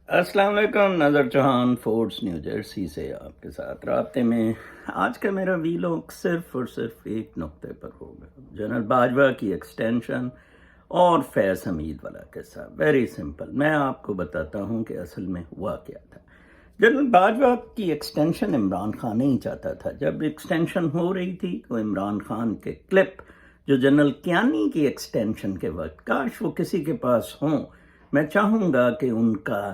السلام علیکم، نظر چوہان فورٹس نیو جرسی سے آپ کے ساتھ رابطے میں۔ آج کا میرا ویلوگ صرف اور صرف ایک نقطے پر ہوگا، جنرل باجوہ کی ایکسٹینشن اور فیض حمید والا قصہ۔ ویری سمپل، میں آپ کو بتاتا ہوں کہ اصل میں ہوا کیا تھا۔ جنرل باجوہ کی ایکسٹینشن عمران خان نہیں چاہتا تھا۔ جب ایکسٹینشن ہو رہی تھی تو عمران خان کے کلپ جو جنرل کیانی کی ایکسٹینشن کے وقت، کاش وہ کسی کے پاس ہوں، میں چاہوں گا کہ ان کا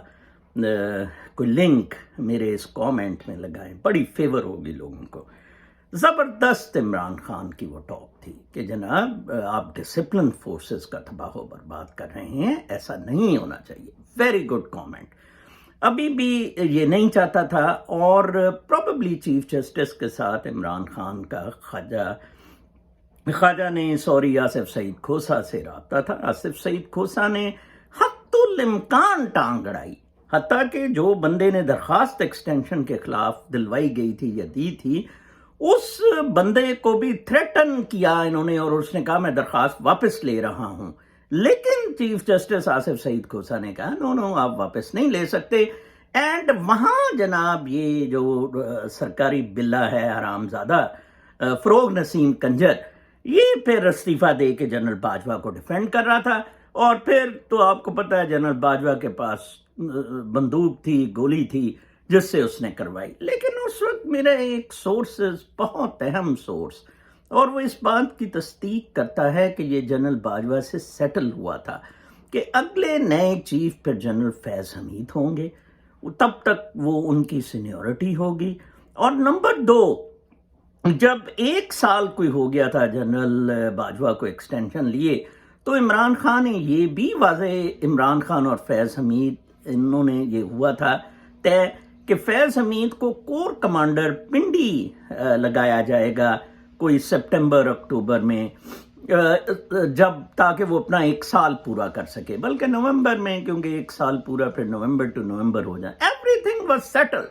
کوئی لنک میرے اس کامنٹ میں لگائیں، بڑی فیور ہوگی لوگوں کو۔ زبردست عمران خان کی وہ ٹاک تھی کہ جناب آپ ڈسپلن فورسز کا تباہ و برباد کر رہے ہیں، ایسا نہیں ہونا چاہیے۔ Very good comment. ابھی بھی یہ نہیں چاہتا تھا، اور پروبیبلی چیف جسٹس کے ساتھ عمران خان کا خواجہ نے آصف سعید کھوسہ سے رابطہ تھا۔ آصف سعید کھوسہ نے حتی الامکان ٹانگ اڑائی، حتیٰ کہ جو بندے نے درخواست ایکسٹینشن کے خلاف دلوائی گئی تھی یا دی تھی، اس بندے کو بھی تھریٹن کیا انہوں نے، اور اس نے کہا میں درخواست واپس لے رہا ہوں۔ لیکن چیف جسٹس آصف سعید کھوسہ نے کہا نو آپ واپس نہیں لے سکتے۔ اینڈ وہاں جناب یہ جو سرکاری بلہ ہے حرامزادہ فروغ نسیم کنجر، یہ پھر استعفیٰ دے کے جنرل باجوہ کو ڈیفینڈ کر رہا تھا۔ اور پھر تو آپ کو پتہ ہے جنرل باجوہ کے پاس بندوق تھی، گولی تھی، جس سے اس نے کروائی۔ لیکن اس وقت میرا ایک سورسز، بہت اہم سورس، اور وہ اس بات کی تصدیق کرتا ہے کہ یہ جنرل باجوہ سے سیٹل ہوا تھا کہ اگلے نئے چیف پھر جنرل فیض حمید ہوں گے، تب تک وہ ان کی سینیورٹی ہوگی۔ اور نمبر 2، جب 1 سال کوئی ہو گیا تھا جنرل باجوہ کو ایکسٹینشن لیے، تو عمران خان نے یہ بھی واضح، عمران خان اور فیض حمید انہوں نے یہ ہوا تھا طے کہ فیض حمید کو کور کمانڈر پنڈی لگایا جائے گا کوئی سپٹمبر اکتوبر میں، جب تاکہ وہ اپنا 1 سال پورا کر سکے، بلکہ نومبر میں، کیونکہ 1 سال پورا پھر نومبر ٹو نومبر ہو جائے۔ Every thing was settle.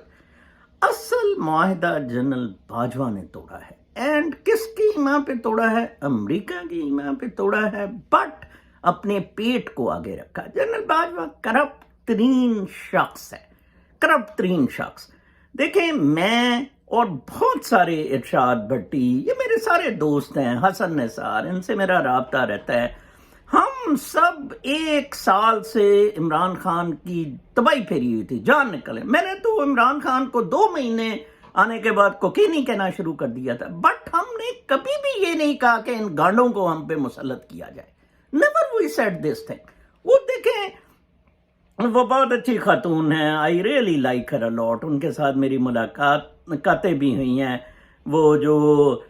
اصل معاہدہ جنرل باجوہ نے توڑا ہے، اینڈ کس کی ایما پہ توڑا ہے؟ امریکہ کی ایما پہ توڑا ہے، بٹ اپنے پیٹ کو آگے رکھا۔ جنرل باجوہ کرپٹ ترین شخص ہے، کرپٹ ترین شخص۔ دیکھیں، میں اور بہت سارے، ارشاد بھٹی، یہ میرے سارے دوست ہیں، حسن نثار، ان سے میرا رابطہ رہتا ہے، ہم سب 1 سال سے عمران خان کی تباہی پھیری ہوئی تھی، جان نکلے۔ میں نے تو عمران خان کو 2 مہینے آنے کے بعد کوکینی کہنا شروع کر دیا تھا، بٹ ہم نے کبھی بھی یہ نہیں کہا کہ ان گانڈوں کو ہم پہ مسلط کیا جائے۔ Never we said this thing. وہ دیکھیں، وہ بہت اچھی خاتون ہیں، I really like her a lot, ان کے ساتھ میری ملاقاتیں بھی ہوئی ہیں۔ وہ جو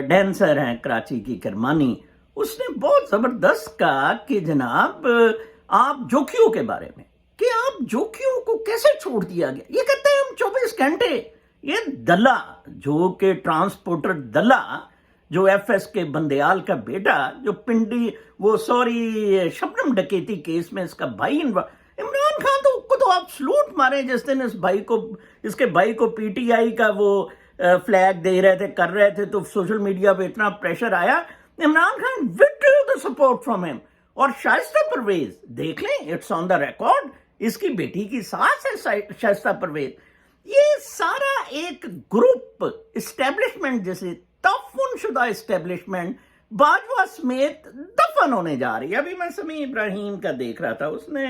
ڈینسر ہیں کراچی کی کرمانی، اس نے بہت زبردست کہا کہ جناب آپ جوکیوں کے بارے میں، کہ آپ جوکیوں کو کیسے چھوڑ دیا گیا۔ یہ کہتے ہیں ہم 24 گھنٹے، یہ دلہ جو کہ ٹرانسپورٹر دلہ، جو ایف ایس کے بندیال کا بیٹا، جو پنڈی، وہ شبنم ڈکیتی کیس میں اس کا بھائی، عمران خان کو تو آپ سلوٹ مارے جس دن اس کے بھائی کو پی ٹی آئی کا وہ فلیگ دے رہے تھے، کر رہے تھے، تو سوشل میڈیا پہ اتنا پریشر آیا، Imran Khan withdrew the support from him۔ اور شائستہ پرویز دیکھ لیں، اٹس آن دا ریکارڈ، اس کی بیٹی کی ساس ہے شائستہ پرویز۔ یہ سارا ایک گروپ اسٹیبلشمنٹ، جیسے دفن شدہ اسٹیبلشمنٹ باجوہ سمیت دفن ہونے جا رہی ہے۔ ابھی میں سمیع ابراہیم کا دیکھ رہا تھا، اس نے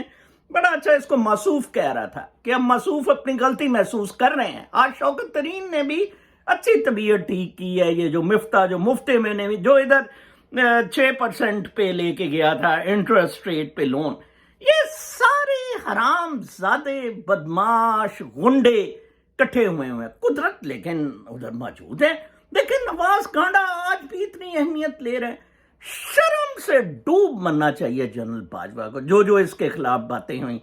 بڑا اچھا اس کو معصوف کہہ رہا تھا کہ ہم معصوف اپنی غلطی محسوس کر رہے ہیں۔ آج شوکت ترین نے بھی اچھی طبیعت ٹھیک کی ہے، یہ جو مفتہ، جو مفتے میں نے بھی جو ادھر 6% پہ لے کے گیا تھا انٹرسٹ ریٹ پہ لون، یہ سارے حرام زادے بدماش غنڈے کٹھے ہوئے ہیں۔ قدرت لیکن ادھر موجود ہے۔ لیکن نواز کانڈا آج بھی اتنی اہمیت لے رہے ہیں، شرم سے ڈوب مرنا چاہیے جنرل باجوہ کو، جو اس کے خلاف باتیں ہوئیں۔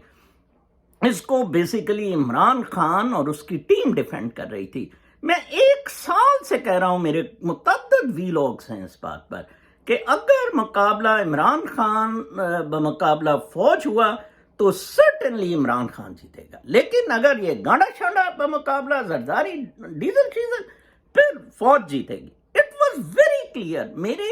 اس کو بیسیکلی عمران خان اور اس کی ٹیم ڈیفینڈ کر رہی تھی۔ میں 1 سال سے کہہ رہا ہوں، میرے متعدد ویلاگز ہیں اس بات پر، کہ اگر مقابلہ عمران خان بمقابلہ فوج ہوا تو سرٹنلی عمران خان جیتے گا، لیکن اگر یہ گانڈا شانڈا بمقابلہ زرداری ڈیزل شیزل، پھر فوج جیتے گی۔ It was very clear. میرے